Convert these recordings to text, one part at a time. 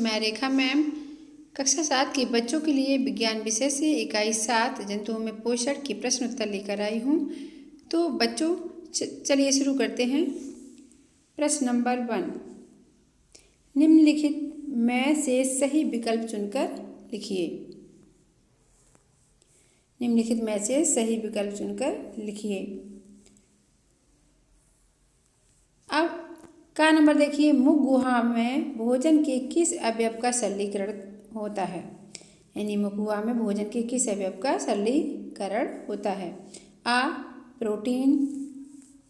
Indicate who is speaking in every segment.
Speaker 1: मैं रेखा मैम कक्षा 7 के बच्चों के लिए विज्ञान विषय से इकाई 7 जंतुओं में पोषण की प्रश्न उत्तर लेकर आई हूँ। तो बच्चों चलिए शुरू करते हैं। प्रश्न नंबर 1, निम्नलिखित में से सही विकल्प चुनकर लिखिए। निम्नलिखित में से सही विकल्प चुनकर लिखिए। अब का नंबर देखिए, मुख गुहा में भोजन के किस अवयव का सरलीकरण होता है? यानी मुख गुहा में भोजन के किस अवयव का सरलीकरण होता है? आ प्रोटीन,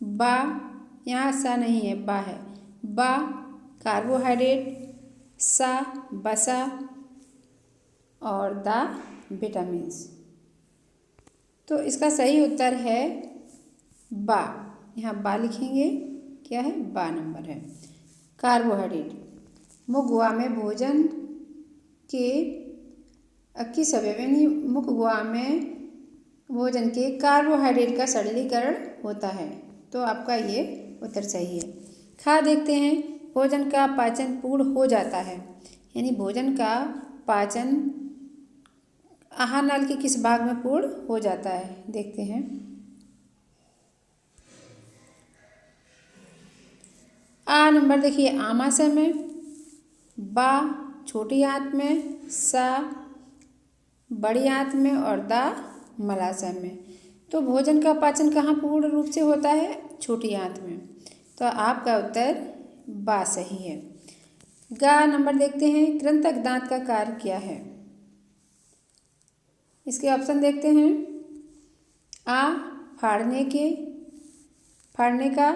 Speaker 1: बा यहाँ सा नहीं है, बा है, बा कार्बोहाइड्रेट, सा वसा और दा विटामिन्स। तो इसका सही उत्तर है बा। यहाँ बा लिखेंगे, क्या है? बा नंबर है। कार्बोहाइड्रेट मुख गुहा में भोजन के किस अवयव यानी मुख गुहा में भोजन के कार्बोहाइड्रेट का सरलीकरण होता है। तो आपका ये उत्तर सही है। खा देखते हैं, भोजन का पाचन पूर्ण हो जाता है, यानी भोजन का पाचन आहार नाल के किस भाग में पूर्ण हो जाता है, देखते हैं। आ नंबर देखिए, आमाशय में, बा छोटी आंत में, सा बड़ी आंत में और दा मलाशय में। तो भोजन का पाचन कहाँ पूर्ण रूप से होता है? छोटी आंत में। तो आपका उत्तर बा सही है। गा नंबर देखते हैं, कृंतक दांत का कार्य क्या है? इसके ऑप्शन देखते हैं। आ फाड़ने का,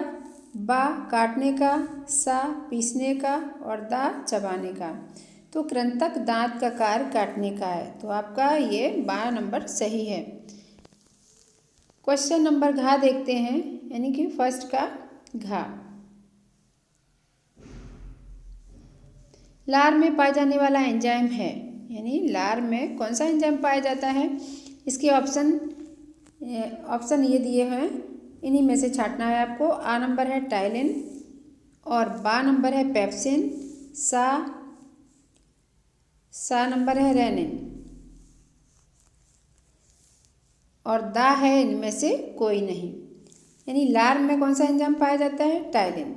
Speaker 1: बा काटने का, सा पीसने का और दा चबाने का। तो कृंतक दांत का कार्य काटने का है। तो आपका ये बा नंबर सही है। क्वेश्चन नंबर घा देखते हैं, यानी कि फर्स्ट का घा। लार में पाया जाने वाला एंजाइम है, यानी लार में कौन सा एंजाइम पाया जाता है? इसके ऑप्शन ये दिए हैं, इन्हीं में से छांटना है आपको। आ नंबर है टाइलिन और बा नंबर है पेप्सिन, सा नंबर है रेनिन और दा है इनमें से कोई नहीं। यानी लार में कौन सा एंजाइम पाया जाता है? टाइलिन।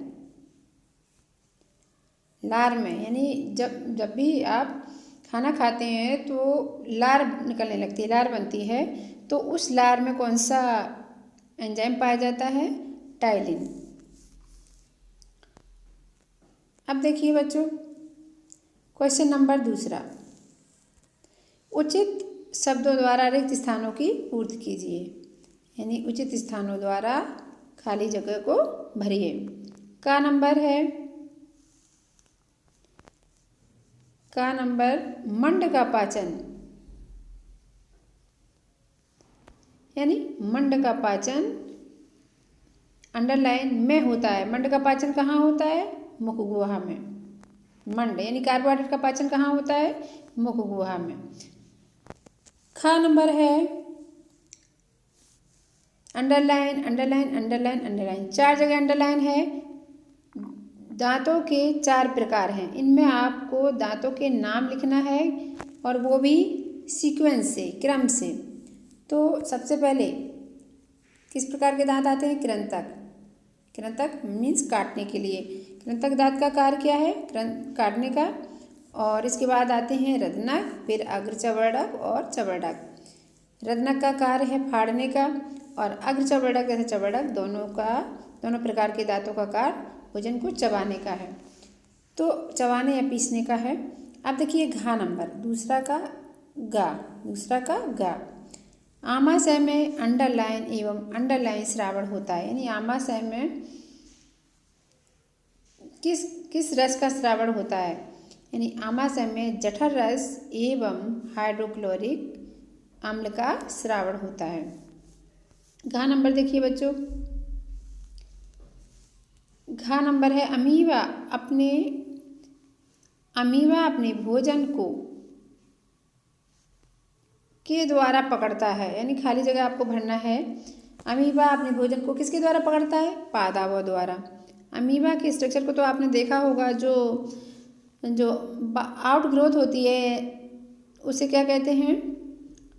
Speaker 1: लार में यानी जब भी आप खाना खाते हैं तो लार निकलने लगती है, लार बनती है। तो उस लार में कौन सा एंजाइम पाया जाता है? टाइलिन। अब देखिए बच्चों, क्वेश्चन नंबर दूसरा, उचित शब्दों द्वारा रिक्त स्थानों की पूर्ति कीजिए। यानी उचित स्थानों द्वारा खाली जगह को भरिए। का नंबर है, का नंबर मंड का पाचन, यानी मंड का पाचन अंडरलाइन में होता है। मंड का पाचन कहाँ होता है? मुख गुहा में। मंड यानी कार्बोहाइड्रेट का पाचन कहाँ होता है? मुख गुहा में। खा नंबर है अंडरलाइन अंडरलाइन अंडरलाइन अंडरलाइन, 4 जगह अंडरलाइन है। दांतों के 4 प्रकार हैं, इनमें आपको दांतों के नाम लिखना है और वो भी सीक्वेंस से, क्रम से। तो सबसे पहले किस प्रकार के दांत आते हैं? कृंतक। कृंतक मीन्स काटने के लिए। कृंतक दांत का कार्य क्या है? काटने का। और इसके बाद आते हैं रदनक, फिर अग्र चवर्णक और चवर्णक। रदनक का कार्य है फाड़ने का और अग्र चवर्णक जैसे चवर्णक दोनों प्रकार के दांतों का कार्य भोजन को चबाने का है। तो चबाने या पीसने का है। अब देखिए घा नंबर, दूसरा का गा। आमाशय में अंडरलाइन एवं अंडरलाइन श्रावण होता है, यानी आमाशय में किस रस का श्रावण होता है? यानी आमाशय में जठर रस एवं हाइड्रोक्लोरिक अम्ल का श्रावण होता है। घा नंबर देखिए बच्चों, घा नंबर है अमीबा अपने भोजन को के द्वारा पकड़ता है, यानी खाली जगह आपको भरना है। अमीबा अपने भोजन को किसके द्वारा पकड़ता है? पादावों द्वारा। अमीबा के स्ट्रक्चर को तो आपने देखा होगा, जो जो आउट ग्रोथ होती है उसे क्या कहते हैं?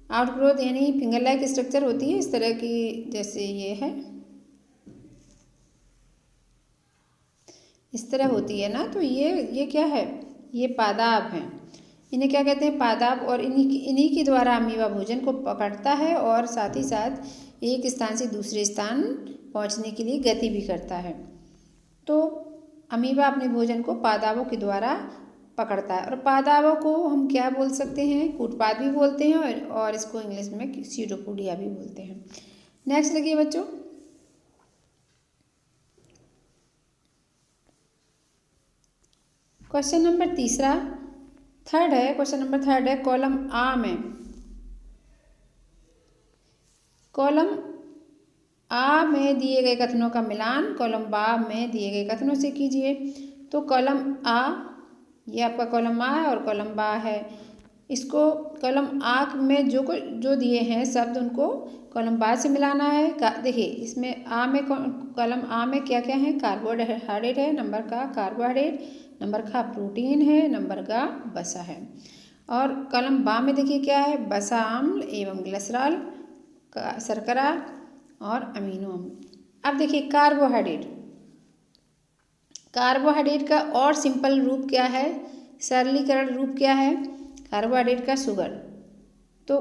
Speaker 1: आउट ग्रोथ यानी फिंगर लाइक स्ट्रक्चर होती है इस तरह की, जैसे ये है, इस तरह होती है ना। तो ये क्या है? ये पादाब हैं। इन्हें क्या कहते हैं? पादाब। और इन्हीं के द्वारा अमीबा भोजन को पकड़ता है और साथ ही साथ एक स्थान से दूसरे स्थान पहुंचने के लिए गति भी करता है। तो अमीबा अपने भोजन को पादाबों के द्वारा पकड़ता है। और पादाबों को हम क्या बोल सकते हैं? कूटपाद भी बोलते हैं और इसको इंग्लिश में सीडोपोडिया भी बोलते हैं। नेक्स्ट देखिए बच्चों, क्वेश्चन नंबर थर्ड है। क्वेश्चन नंबर थर्ड है, कॉलम आ में, कॉलम आ में दिए गए कथनों का मिलान कॉलम बा में दिए गए कथनों से कीजिए। तो कॉलम आ, ये आपका कॉलम आ है और कॉलम बा है। इसको कॉलम आ में जो दिए हैं शब्द उनको कॉलम बा से मिलाना है। देखिए इसमें कॉलम आ में क्या क्या है? कार्बोहाइड्रेट है, नंबर का कार्बोहाइड्रेट, नंबर का प्रोटीन है, नंबर का वसा है। और कॉलम बा में देखिए क्या है? वसा अम्ल एवं ग्लिसरॉल, शर्करा और अमीनो अम्ल। अब देखिए कार्बोहाइड्रेट का और सिंपल रूप क्या है? सरलीकरण रूप क्या है? कार्बोहाइड्रेट का शुगर। तो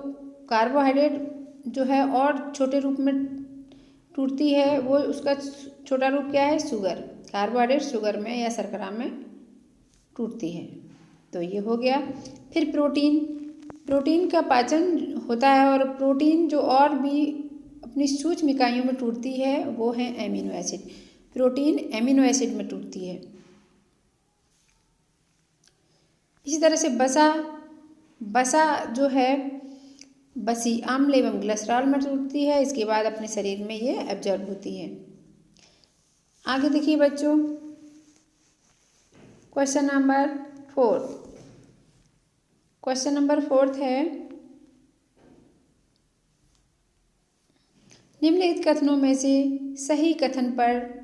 Speaker 1: कार्बोहाइड्रेट जो है और छोटे रूप में टूटती है, वो उसका छोटा रूप क्या है? शुगर। कार्बोहाइड्रेट शुगर में या शर्करा में टूटती है। तो ये हो गया। फिर प्रोटीन का पाचन होता है और प्रोटीन जो और भी अपनी सूक्ष्म इकाइयों में टूटती है वो है amino acid. Protein amino acid में टूटती है। इसी तरह से वसा जो है वसी अम्ल एवं ग्लिसरॉल में टूटती है। इसके बाद अपने शरीर में ये एब्जॉर्ब होती है। आगे देखिए बच्चों, क्वेश्चन नंबर 4। क्वेश्चन नंबर 4 है, निम्नलिखित कथनों में से सही कथन पर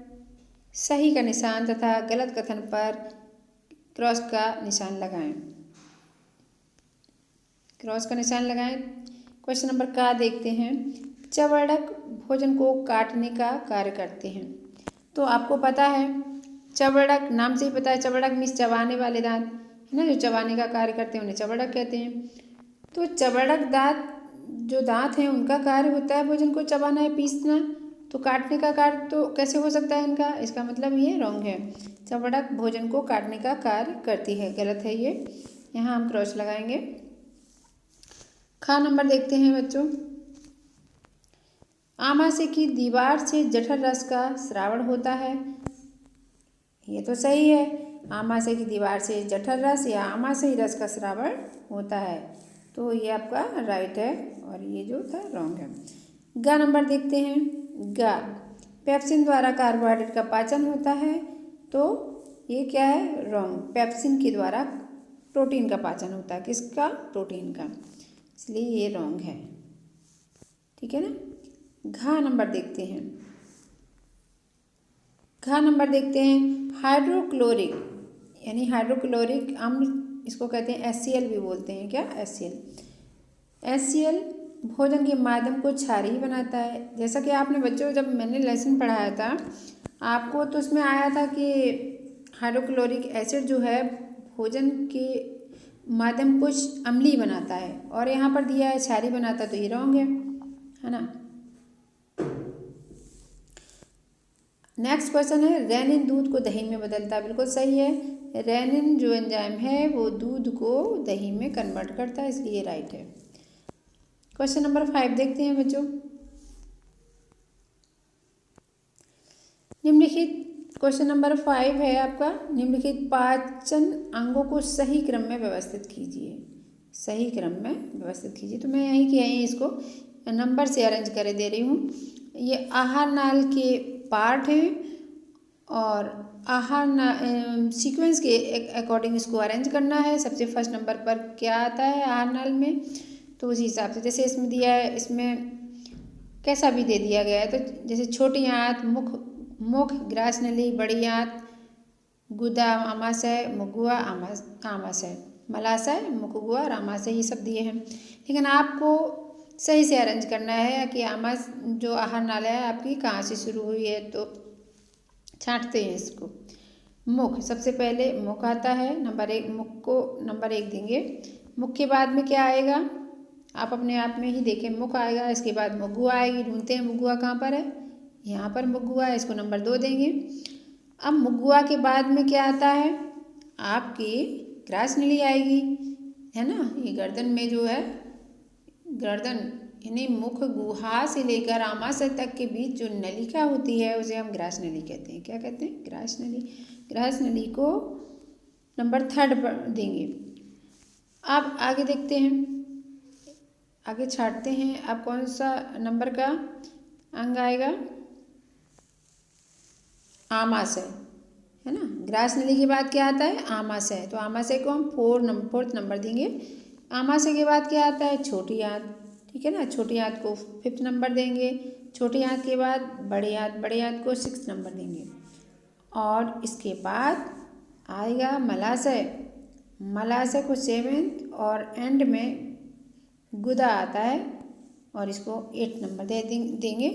Speaker 1: सही का निशान तथा गलत कथन पर क्रॉस का निशान लगाएं। क्रॉस का निशान लगाएं। क्वेश्चन नंबर का देखते हैं, चवड़क भोजन को काटने का कार्य करते हैं। तो आपको पता है चवड़क, नाम से ही पता है, चवड़क मीन्स चबाने वाले दांत है ना, जो चबाने का कार्य करते हैं उन्हें चवड़क कहते हैं। तो चवड़क जो दांत हैं उनका कार्य होता है भोजन को चबाना है, पीसना। तो काटने का कार्य तो कैसे हो सकता है इनका? इसका मतलब ये रॉन्ग है। चवड़क भोजन को काटने का कार्य करती है, गलत है ये। यहाँ हम क्रॉस लगाएंगे। खा नंबर देखते हैं बच्चों, आमाशय की दीवार से जठर रस का स्रावण होता है। ये तो सही है, आमाशय की दीवार से जठर रस या आमाशयी रस का स्रावण होता है। तो ये आपका राइट है और ये जो था रॉन्ग है। ग नंबर देखते हैं। ग, पेप्सिन द्वारा कार्बोहाइड्रेट का पाचन होता है। तो ये क्या है? रॉन्ग। पेप्सिन के द्वारा प्रोटीन का पाचन होता है। किसका? प्रोटीन का। इसलिए ये रॉन्ग है। ठीक है ना। घ नंबर देखते हैं। घ नंबर देखते हैं, हाइड्रोक्लोरिक यानी हाइड्रोक्लोरिक अम्ल, इसको कहते हैं HCl भी बोलते हैं। क्या? HCl भोजन के माध्यम को क्षारीय बनाता है। जैसा कि आपने बच्चों, जब मैंने लेसन पढ़ाया था आपको, तो उसमें आया था कि हाइड्रोक्लोरिक एसिड जो है भोजन के माध्यम को अम्लीय बनाता है, और यहाँ पर दिया है क्षारीय बनाता है। तो ये रॉन्ग है ना। नेक्स्ट क्वेश्चन है, रेनिन दूध को दही में बदलता है। बिल्कुल सही है। रेनिन जो एंजाइम है वो दूध को दही में कन्वर्ट करता है, इसलिए राइट है। क्वेश्चन नंबर 5 देखते हैं बच्चों। निम्नलिखित क्वेश्चन नंबर 5 है आपका, निम्नलिखित पाचन अंगों को सही क्रम में व्यवस्थित कीजिए। सही क्रम में व्यवस्थित कीजिए। तो मैं यहीं की यहीं इसको नंबर से अरेंज कर दे रही हूँ। ये आहार नाल के पार्ट हैं और आहार सीक्वेंस के अकॉर्डिंग इसको अरेंज करना है। सबसे फर्स्ट नंबर पर क्या आता है आहार नाल में, तो उसी हिसाब से, जैसे इसमें दिया है, इसमें कैसा भी दे दिया गया है। तो जैसे छोटी आंत, मुख, ग्रास नली, बड़ी आंत, गुदा आमाशय, मुगुआ आमाशय, मलाशय, मुखगुआ और आमाशय, ये सब दिए हैं। लेकिन आपको सही से अरेंज करना है कि जो आहार नाला है आपकी कहाँ से शुरू हुई है। तो छांटते हैं इसको। मुख, सबसे पहले मुख आता है, नंबर 1, मुख को नंबर 1 देंगे। मुख के बाद में क्या आएगा, आप अपने आप में ही देखें। मुख आएगा, इसके बाद मुगुआ आएगी। ढूंढते हैं मुगुआ कहाँ पर है, यहाँ पर मुगुआ है, इसको नंबर 2 देंगे। अब मुगुआ के बाद में क्या आता है, आपकी ग्रास नली आएगी, है ना। ये गर्दन में जो है, गर्दन यानी मुख गुहा से लेकर आमाशय तक के बीच जो नलिका होती है उसे हम ग्रास नली कहते हैं। क्या कहते हैं, ग्रास नली। ग्रास नली को नंबर 3 पर देंगे। अब आगे देखते हैं, आगे छांटते हैं। अब कौन सा नंबर का अंग आएगा, आमाशय, है ना। ग्रास नली के बाद क्या आता है, आमाशय। तो आमाशय को हम 4th नंबर देंगे। आमाशय के बाद क्या आता है, छोटी आंत, ठीक है ना। छोटी आंत को 5th नंबर देंगे। छोटी आंत के बाद बड़ी आंत, बड़ी आंत को 6th नंबर देंगे। और इसके बाद आएगा मलाशय। मलाशय को 7th और एंड में गुदा आता है और इसको 8th नंबर देंगे।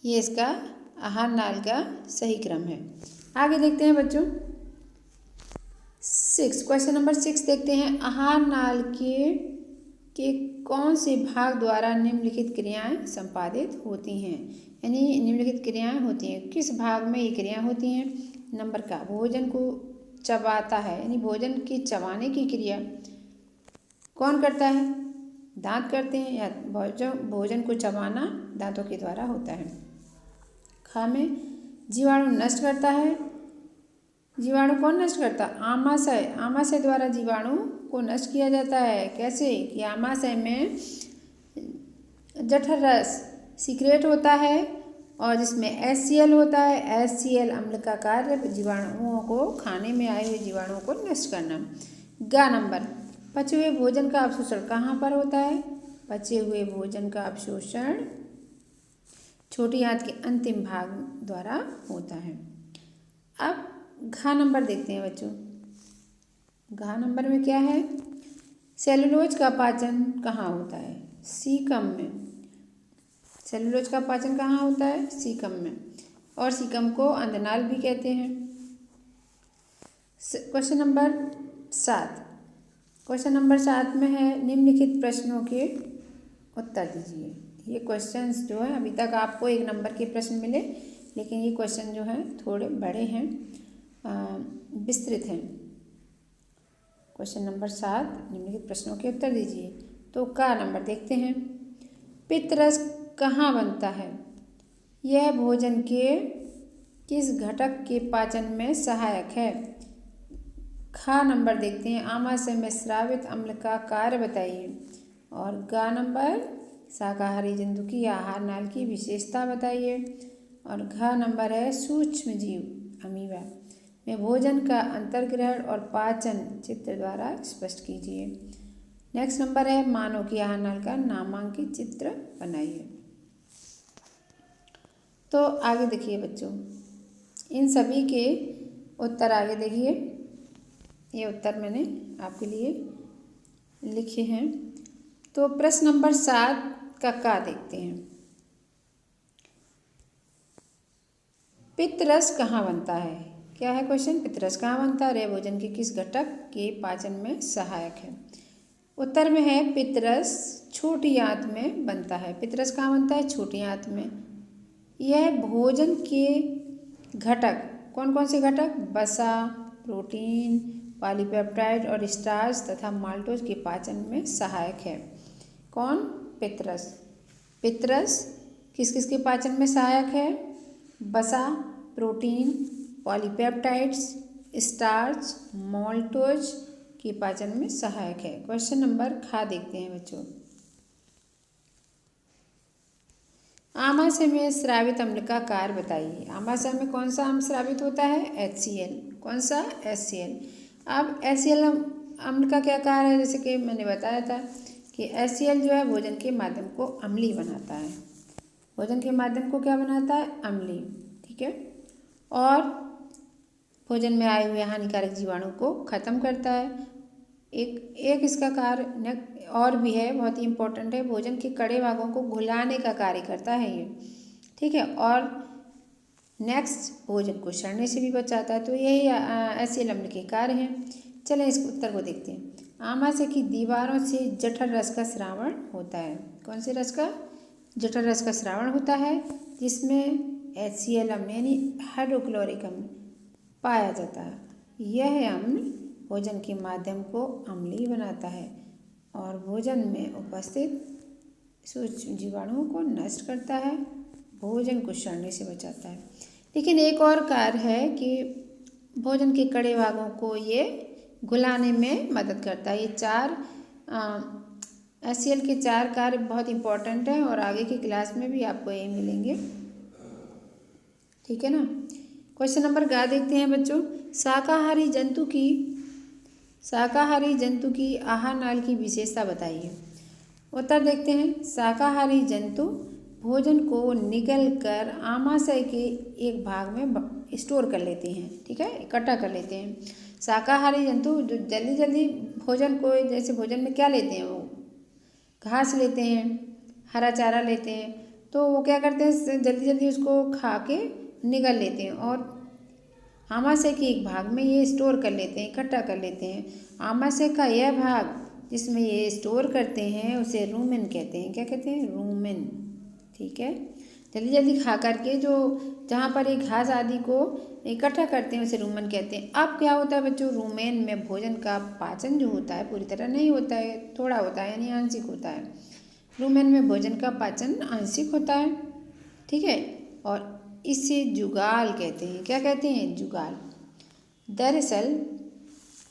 Speaker 1: ये इसका आहार नाल का सही क्रम है। आगे देखते हैं बच्चों, 6, क्वेश्चन नंबर 6 देखते हैं। आहार नाल के कौन से भाग द्वारा निम्नलिखित क्रियाएं संपादित होती हैं, यानी निम्नलिखित क्रियाएं होती हैं, किस भाग में ये क्रियाएं होती हैं। नंबर का, भोजन को चबाता है, यानी भोजन की चबाने की क्रिया कौन करता है, दांत करते हैं, या भोजन को चबाना दांतों के द्वारा होता है। खा में जीवाणु नष्ट करता है। जीवाणु कौन नष्ट करता, आमाशय। आमाशय द्वारा जीवाणु को नष्ट किया जाता है। कैसे, कि आमाशय में जठर रस सीक्रेट होता है और जिसमें HCl होता है। HCl अम्ल का कार्य जीवाणुओं को, खाने में आए हुए जीवाणुओं को नष्ट करना। ग नंबर, पचे हुए भोजन का अवशोषण कहाँ पर होता है, पचे हुए भोजन का अवशोषण छोटी आंत के अंतिम भाग द्वारा होता है। अब घ नंबर देखते हैं बच्चों। घ नंबर में क्या है, सेलुलोज का पाचन कहाँ होता है, सीकम में। सेलुलोज का पाचन कहाँ होता है, सीकम में, और सीकम को अंधनाल भी कहते हैं। क्वेश्चन नंबर 7, क्वेश्चन नंबर 7 में है, निम्नलिखित प्रश्नों के उत्तर दीजिए। ये क्वेश्चंस जो है, अभी तक आपको 1 नंबर के प्रश्न मिले, लेकिन ये क्वेश्चन जो हैं थोड़े बड़े हैं, विस्तृत हैं। क्वेश्चन नंबर 7, निम्नलिखित प्रश्नों के उत्तर दीजिए। तो का नंबर देखते हैं। पित्तरस कहाँ बनता है, यह भोजन के किस घटक के पाचन में सहायक है। खा नंबर देखते हैं, आमाशय में स्रावित अम्ल का कार्य बताइए। और गा नंबर, शाकाहारी जंतु की आहार नाल की विशेषता बताइए। और घ नंबर है, सूक्ष्म जीव अमीबा में भोजन का अंतर्ग्रहण और पाचन चित्र द्वारा स्पष्ट कीजिए। नेक्स्ट नंबर है, मानव की आहार नाल का नामांकित चित्र बनाइए। तो आगे देखिए बच्चों, इन सभी के उत्तर आगे देखिए। ये उत्तर मैंने आपके लिए लिखे हैं। तो प्रश्न नंबर 7 का देखते हैं। पित्तरस कहाँ बनता है, क्या है क्वेश्चन, पित्तरस कहाँ बनता है, भोजन के किस घटक के पाचन में सहायक है। उत्तर में है, पित्तरस छोटी आंत में बनता है। पित्तरस कहाँ बनता है, छोटी आंत में। यह भोजन के घटक कौन कौन से घटक, वसा, प्रोटीन, पॉलीपेप्टाइड और स्टार्च तथा माल्टोज के पाचन में सहायक है। कौन, पित्तरस। पित्तरस किस किस के पाचन में सहायक है, वसा, प्रोटीन, पॉलीपेप्टाइड्स, स्टार्च, माल्टोज के पाचन में सहायक है। क्वेश्चन नंबर खा देखते हैं बच्चों। आमाशय में स्रावित अम्ल का कार्य बताइए। आमाशय में कौन सा अम्ल स्रावित होता है, HCl। कौन सा, HCl। अब HCl अम्ल का क्या कार्य है, जैसे कि मैंने बताया था कि HCl जो है भोजन के माध्यम को अम्लीय बनाता है। भोजन के माध्यम को क्या बनाता है, अम्लीय, ठीक है। और भोजन में आए हुए हानिकारक जीवाणु को खत्म करता है। एक इसका कार्य और भी है, बहुत ही इम्पोर्टेंट है, भोजन के कड़े भागों को घुलाने का कार्य करता है ये, ठीक है। और नेक्स्ट, भोजन को सड़ने से भी बचाता है। तो यही एसिड अम्ल के कार्य हैं। चलें इस उत्तर को देखते हैं। आमाशय की दीवारों से जठर रस का स्रावण होता है। कौन से रस का? जठर रस का स्रावण होता है, जिसमें HCl अम्ल यानी हाइड्रोक्लोरिक अम्ल पाया जाता है। यह अम्ल भोजन के माध्यम को अम्लीय बनाता है और भोजन में उपस्थित सूक्ष्म जीवाणुओं को नष्ट करता है, भोजन को सड़ने से बचाता है। लेकिन एक और कार्य है कि भोजन के कड़े भागों को ये घुलाने में मदद करता है। ये 4 HCl के 4 कार्य बहुत इंपॉर्टेंट हैं और आगे की क्लास में भी आपको ये मिलेंगे, ठीक है ना। क्वेश्चन नंबर गा देखते हैं बच्चों। शाकाहारी जंतु की आहार नाल की विशेषता बताइए। उत्तर देखते हैं। शाकाहारी जंतु भोजन को निगल कर आमाशय के एक भाग में स्टोर कर लेते हैं, ठीक है, इकट्ठा कर लेते हैं। शाकाहारी जंतु जो जल्दी जल्दी भोजन को, जैसे भोजन में क्या लेते हैं, वो घास लेते हैं, हरा चारा लेते हैं, तो वो क्या करते हैं, जल्दी जल्दी उसको खा के निगल लेते हैं और आमाशय के एक भाग में ये स्टोर कर लेते हैं, इकट्ठा कर लेते हैं। आमाशय का यह भाग जिसमें ये स्टोर करते हैं उसे रूमेन कहते हैं। क्या कहते हैं? रूमेन, ठीक है। जल्दी जल्दी खा करके जो जहाँ पर एक घास आदि को इकट्ठा करते हैं उसे रूमेन कहते हैं। अब क्या होता है बच्चों, रूमेन में भोजन का पाचन जो होता है पूरी तरह नहीं होता है, थोड़ा होता है, यानी आंशिक होता है। रूमेन में भोजन का पाचन आंशिक होता है, ठीक है, और इसे जुगाल कहते हैं। क्या कहते हैं? जुगाल। दरअसल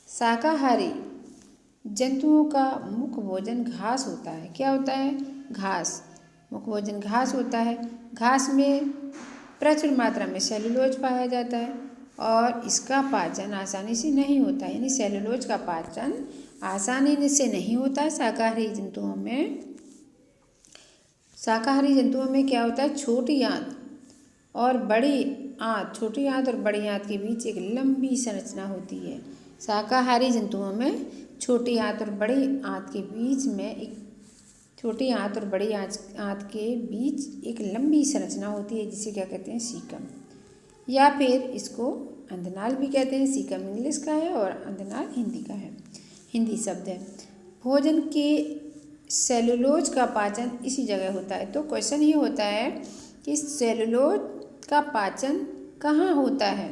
Speaker 1: शाकाहारी जंतुओं का मुख्य भोजन घास होता है। क्या होता है? घास। मुख्य भोजन घास होता है। घास में प्रचुर मात्रा में सेलुलोज पाया जाता है और इसका पाचन आसानी से नहीं होता है, यानी सेलुलोज का पाचन आसानी से नहीं होता है शाकाहारी जंतुओं में। शाकाहारी जंतुओं में क्या होता है, छोटी आंत और बड़ी आंत के बीच एक लंबी संरचना होती है। शाकाहारी जंतुओं में छोटी आंत और बड़ी आंत के बीच एक लंबी संरचना होती है, जिसे क्या कहते हैं, सीकम, या फिर इसको अंधनाल भी कहते हैं। सीकम इंग्लिश का है और अंधनाल हिंदी का है, हिंदी शब्द है। भोजन के सेलुलोज का पाचन इसी जगह होता है। तो क्वेश्चन ये होता है कि सेलुलोज का पाचन कहाँ होता है?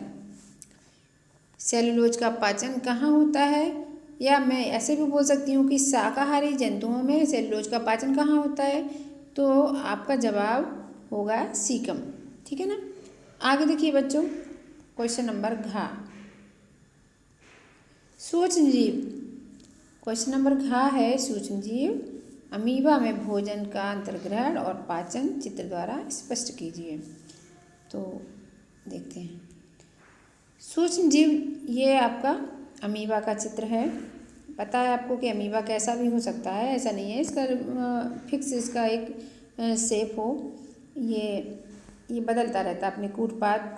Speaker 1: सेलुलोज का पाचन कहाँ होता है? या मैं ऐसे भी बोल सकती हूँ कि शाकाहारी जंतुओं में सेलुलोज का पाचन कहाँ होता है? तो आपका जवाब होगा सीकम, ठीक है ना। आगे देखिए बच्चों, क्वेश्चन नंबर घ, सूक्ष्म जीव। क्वेश्चन नंबर घ है सूक्ष्म जीव। अमीबा में भोजन का अंतर्ग्रहण और पाचन चित्र द्वारा स्पष्ट कीजिए। तो देखते हैं। सूक्ष्म जीव, ये आपका अमीबा का चित्र है। पता है आपको कि अमीबा कैसा भी हो सकता है, ऐसा नहीं है इसका फिक्स इसका एक शेप हो। ये बदलता रहता है, अपने कूटपाद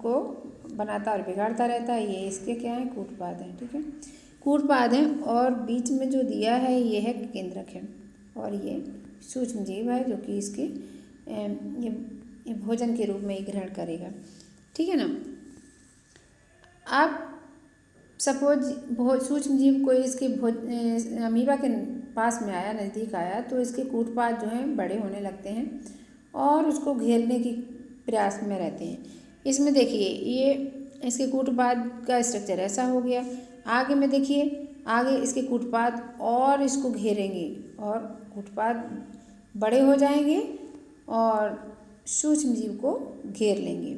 Speaker 1: को बनाता और बिगाड़ता रहता है। ये इसके क्या है, कूटपाद हैं, ठीक है, कूटपाद हैं। और बीच में जो दिया है ये है केंद्रक है, और ये सूक्ष्म जीव है जो कि इसके ये भोजन के रूप में ही ग्रहण करेगा, ठीक है ना। अब सपोज सूक्ष्म जीव कोई इसके अमीबा के पास में आया, नज़दीक आया, तो इसके कूटपाद जो हैं बड़े होने लगते हैं और उसको घेरने की प्रयास में रहते हैं। इसमें देखिए ये इसके कूटपाद का स्ट्रक्चर ऐसा हो गया। आगे में देखिए, आगे इसके कूटपाद और इसको घेरेंगे और कूटपाद बड़े हो जाएंगे और सूक्ष्म जीव को घेर लेंगे।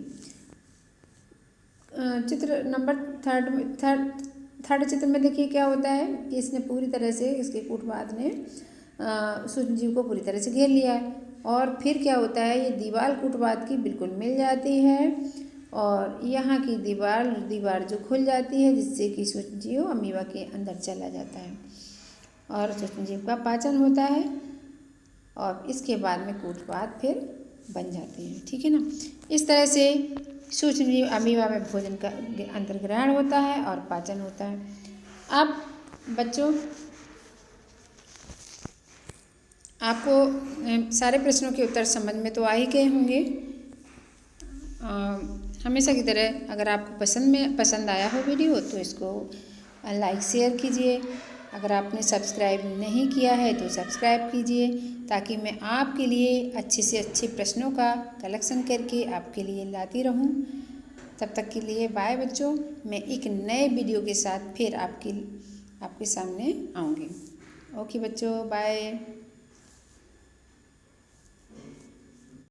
Speaker 1: चित्र नंबर थर्ड चित्र में देखिए क्या होता है कि इसने पूरी तरह से, इसके कूटपाद ने सूक्ष्म जीव को पूरी तरह से घेर लिया है। और फिर क्या होता है, ये दीवार कूटपाद की बिल्कुल मिल जाती है और यहाँ की दीवार जो खुल जाती है, जिससे कि सूक्ष्म जीव अमीबा के अंदर चला जाता है और सूक्ष्म जीव का पाचन होता है और इसके बाद में कूटपाद फिर बन जाते हैं, ठीक है ना। इस तरह से सूक्ष्म अमीबा में भोजन का अंतर्ग्रहण होता है और पाचन होता है। अब बच्चों आपको सारे प्रश्नों के उत्तर समझ में तो आ ही गए होंगे। हमेशा की तरह अगर आपको पसंद आया हो वीडियो तो इसको लाइक शेयर कीजिए। अगर आपने सब्सक्राइब नहीं किया है तो सब्सक्राइब कीजिए, ताकि मैं आपके लिए अच्छे से अच्छे प्रश्नों का कलेक्शन करके आपके लिए लाती रहूं। तब तक के लिए बाय बच्चों। मैं एक नए वीडियो के साथ फिर आपके सामने आऊँगी। ओके बच्चों, बाय।